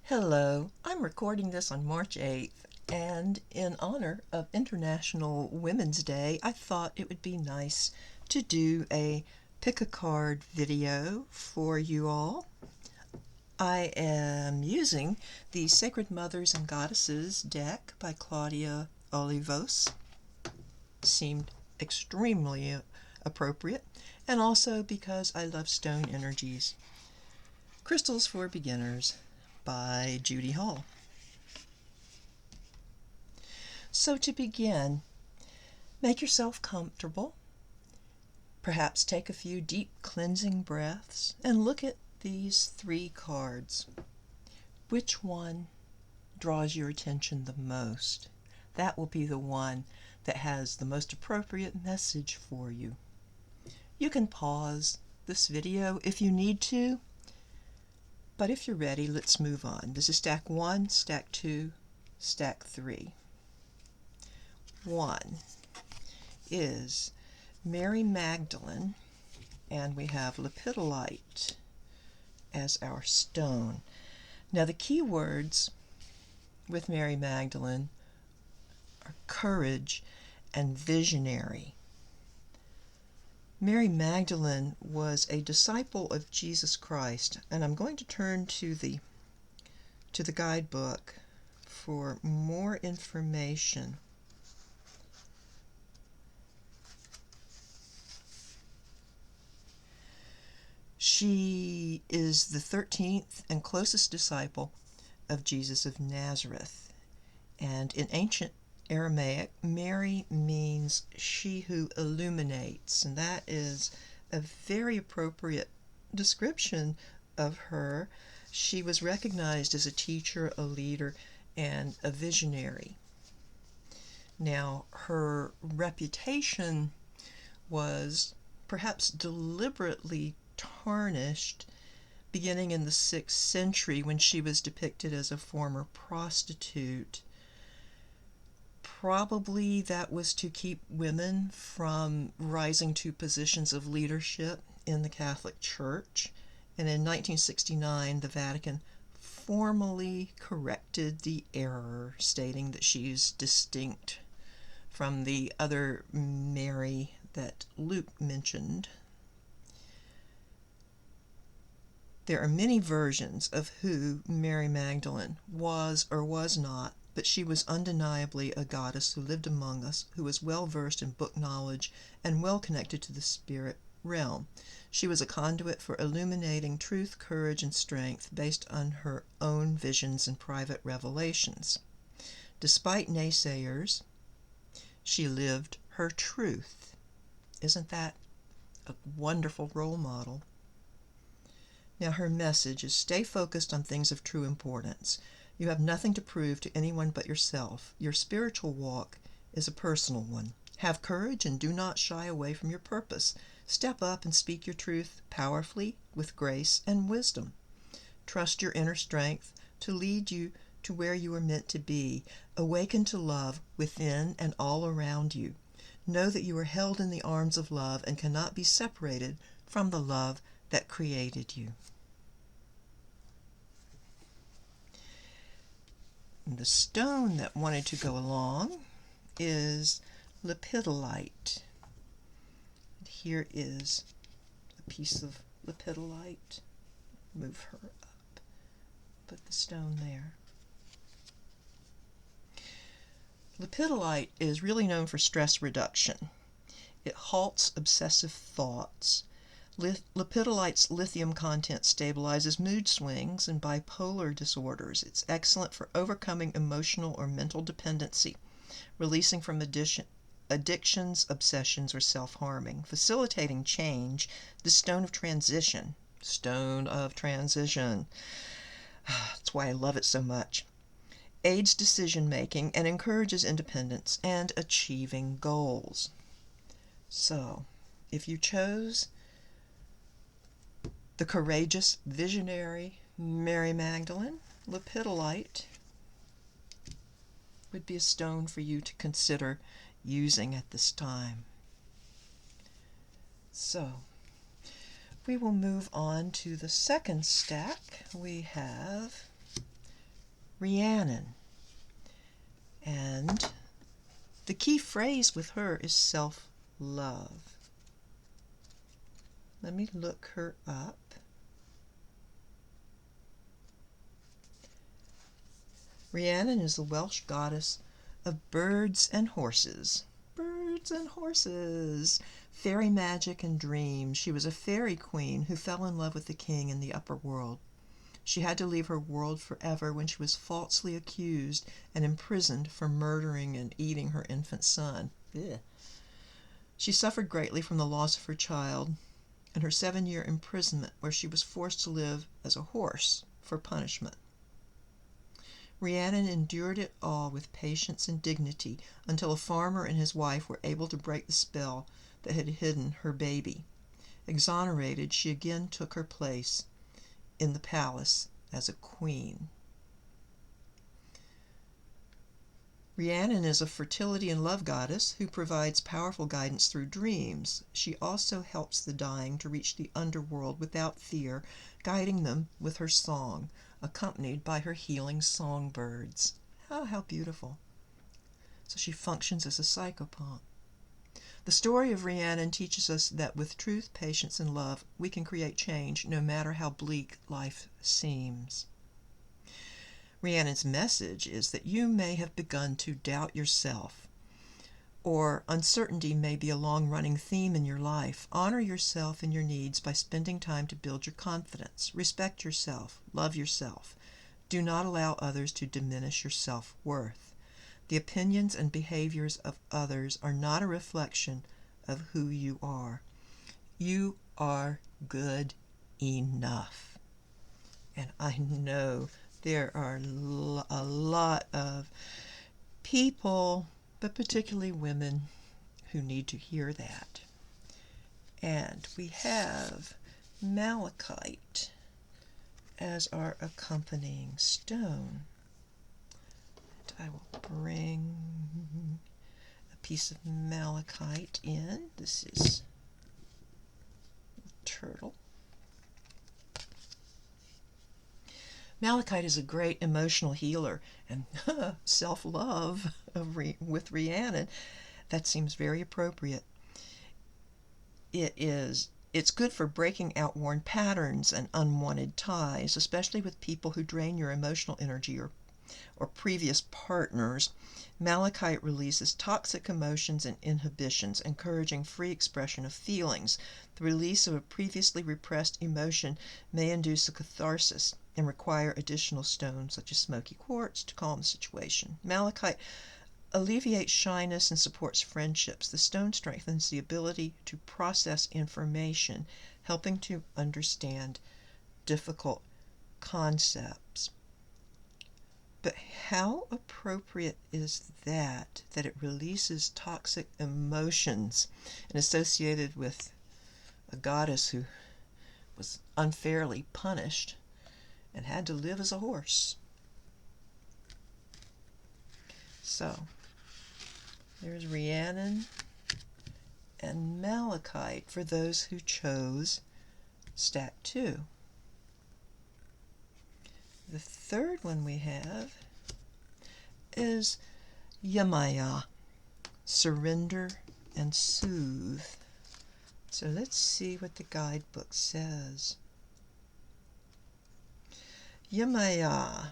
Hello, I'm recording this on March 8th, and in honor of International Women's Day, I thought it would be nice to do a pick a card video for you all. I am using the Sacred Mothers and Goddesses deck by Claudia Olivos. Seemed extremely appropriate, and also because I love stone energies. Crystals for Beginners by Judy Hall. So to begin, make yourself comfortable. Perhaps take a few deep cleansing breaths and look at these three cards. Which one draws your attention the most? That will be the one that has the most appropriate message for you. You can pause this video if you need to, but if you're ready, let's move on. This is stack 1, stack 2, stack 3. 1 is Mary Magdalene, and we have lepidolite as our stone. Now the key words with Mary Magdalene are courage and visionary. Mary Magdalene was a disciple of Jesus Christ, and I'm going to turn to the guidebook for more information. She is the 13th and closest disciple of Jesus of Nazareth, and in ancient Aramaic, Mary means she who illuminates, and that is a very appropriate description of her. She was recognized as a teacher, a leader, and a visionary. Now, her reputation was perhaps deliberately tarnished beginning in the 6th century when she was depicted as a former prostitute. Probably that was to keep women from rising to positions of leadership in the Catholic Church. And in 1969, the Vatican formally corrected the error, stating that she is distinct from the other Mary that Luke mentioned. There are many versions of who Mary Magdalene was or was not, but she was undeniably a goddess who lived among us, who was well versed in book knowledge and well connected to the spirit realm. She was a conduit for illuminating truth, courage, and strength based on her own visions and private revelations. Despite naysayers, she lived her truth. Isn't that a wonderful role model? Now her message is stay focused on things of true importance. You have nothing to prove to anyone but yourself. Your spiritual walk is a personal one. Have courage and do not shy away from your purpose. Step up and speak your truth powerfully with grace and wisdom. Trust your inner strength to lead you to where you are meant to be. Awaken to love within and all around you. Know that you are held in the arms of love and cannot be separated from the love that created you. The stone that wanted to go along is lepidolite. Here is a piece of lepidolite. Move her up. Put the stone there. Lepidolite is really known for stress reduction. It halts obsessive thoughts. Lepidolite's lithium content stabilizes mood swings and bipolar disorders. It's excellent for overcoming emotional or mental dependency, releasing from addictions, obsessions, or self-harming, facilitating change, the stone of transition. Stone of transition. That's why I love it so much. Aids decision-making and encourages independence and achieving goals. So, if you chose the courageous, visionary Mary Magdalene, lepidolite would be a stone for you to consider using at this time. So, we will move on to the second stack. We have Rhiannon. And the key phrase with her is self-love. Let me look her up. Rhiannon is the Welsh goddess of birds and horses. Birds and horses. Fairy magic and dreams. She was a fairy queen who fell in love with the king in the upper world. She had to leave her world forever when she was falsely accused and imprisoned for murdering and eating her infant son. Ugh. She suffered greatly from the loss of her child and her 7-year imprisonment, where she was forced to live as a horse for punishment. Rhiannon endured it all with patience and dignity until a farmer and his wife were able to break the spell that had hidden her baby. Exonerated, she again took her place in the palace as a queen. Rhiannon is a fertility and love goddess who provides powerful guidance through dreams. She also helps the dying to reach the underworld without fear, guiding them with her song, accompanied by her healing songbirds. Oh, how beautiful. So she functions as a psychopomp. The story of Rhiannon teaches us that with truth, patience, and love, we can create change no matter how bleak life seems. Rhiannon's message is that you may have begun to doubt yourself, or uncertainty may be a long-running theme in your life. Honor yourself and your needs by spending time to build your confidence. Respect yourself. Love yourself. Do not allow others to diminish your self-worth. The opinions and behaviors of others are not a reflection of who you are. You are good enough. And I know there are a lot of people, but particularly women, who need to hear that. And we have malachite as our accompanying stone. And I will bring a piece of malachite in. This is a turtle. Malachite is a great emotional healer, and self-love with Rhiannon, that seems very appropriate. It's good for breaking outworn patterns and unwanted ties, especially with people who drain your emotional energy or previous partners. Malachite releases toxic emotions and inhibitions, encouraging free expression of feelings. The release of a previously repressed emotion may induce a catharsis and require additional stones such as smoky quartz to calm the situation. Malachite alleviates shyness and supports friendships. The stone strengthens the ability to process information, helping to understand difficult concepts. But how appropriate is that it releases toxic emotions and associated with a goddess who was unfairly punished and had to live as a horse? So, there's Rhiannon and malachite for those who chose stack 2. The third one we have is Yemaya, surrender and soothe. So let's see what the guidebook says. Yemaya,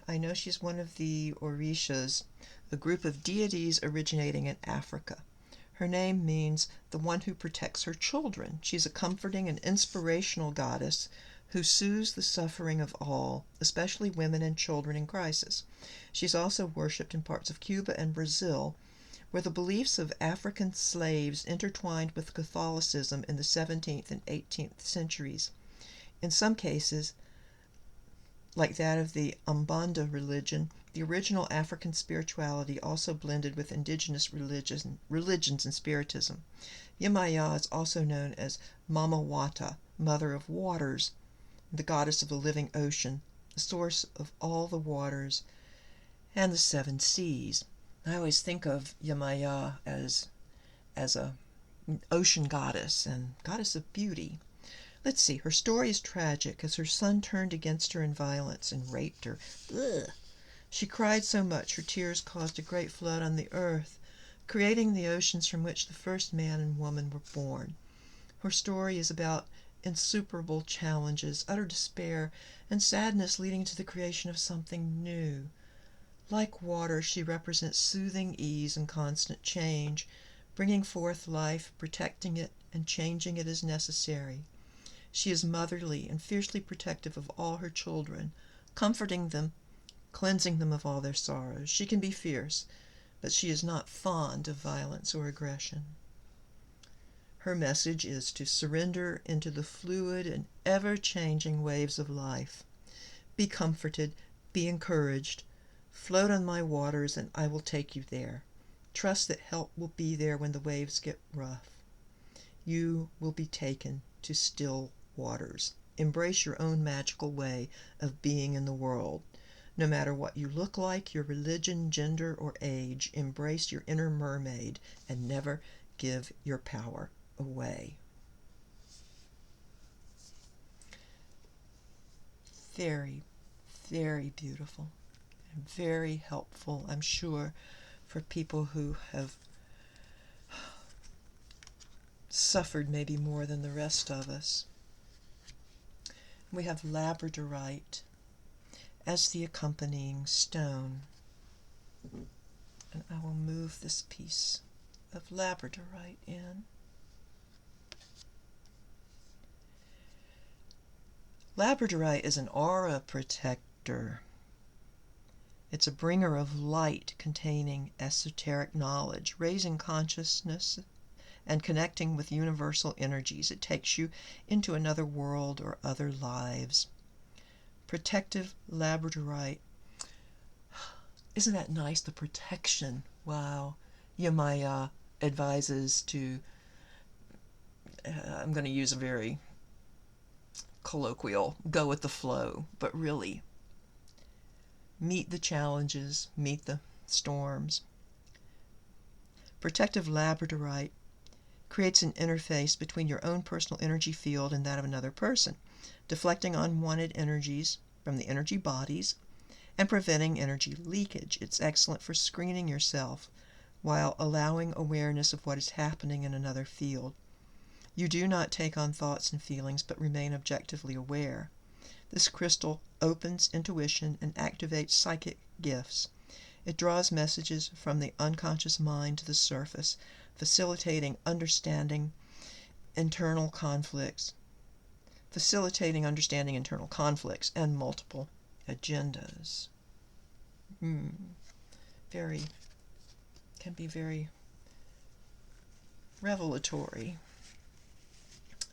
I know she's one of the Orishas, a group of deities originating in Africa. Her name means the one who protects her children. She's a comforting and inspirational goddess who soothes the suffering of all, especially women and children in crisis. She's also worshipped in parts of Cuba and Brazil, where the beliefs of African slaves intertwined with Catholicism in the 17th and 18th centuries. In some cases, like that of the Umbanda religion, the original African spirituality also blended with indigenous religions and spiritism. Yemaya is also known as Mama Wata, Mother of Waters, the goddess of the living ocean, the source of all the waters, and the 7 seas. I always think of Yemaya as a ocean goddess and goddess of beauty. Let's see. Her story is tragic as her son turned against her in violence and raped her. Ugh. She cried so much her tears caused a great flood on the earth, creating the oceans from which the first man and woman were born. Her story is about insuperable challenges, utter despair, and sadness leading to the creation of something new. Like water, she represents soothing ease and constant change, bringing forth life, protecting it, and changing it as necessary. She is motherly and fiercely protective of all her children, comforting them, cleansing them of all their sorrows. She can be fierce, but she is not fond of violence or aggression. Her message is to surrender into the fluid and ever-changing waves of life. Be comforted, be encouraged. Float on my waters, and I will take you there. Trust that help will be there when the waves get rough. You will be taken to still waters. Embrace your own magical way of being in the world. No matter what you look like, your religion, gender, or age, embrace your inner mermaid and never give your power away. Very, very beautiful and very helpful, I'm sure, for people who have suffered maybe more than the rest of us. We have labradorite as the accompanying stone. And I will move this piece of labradorite in. Labradorite is an aura protector. It's a bringer of light containing esoteric knowledge, raising consciousness and connecting with universal energies. It takes you into another world or other lives. Protective labradorite. Isn't that nice? The protection. Wow. Yamaya advises to, I'm going to use a very colloquial, go with the flow, but really meet the challenges, meet the storms. Protective labradorite creates an interface between your own personal energy field and that of another person, deflecting unwanted energies from the energy bodies and preventing energy leakage. It's excellent for screening yourself while allowing awareness of what is happening in another field. You do not take on thoughts and feelings, but remain objectively aware. This crystal opens intuition and activates psychic gifts. It draws messages from the unconscious mind to the surface, facilitating understanding internal conflicts and multiple agendas. Can be very revelatory.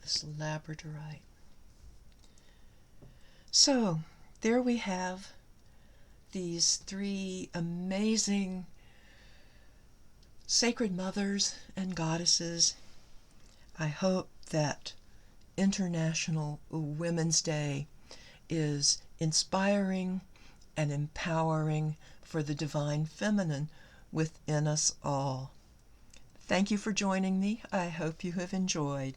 This labradorite. So, there we have these three amazing sacred mothers and goddesses. I hope that International Women's Day is inspiring and empowering for the divine feminine within us all. Thank you for joining me. I hope you have enjoyed.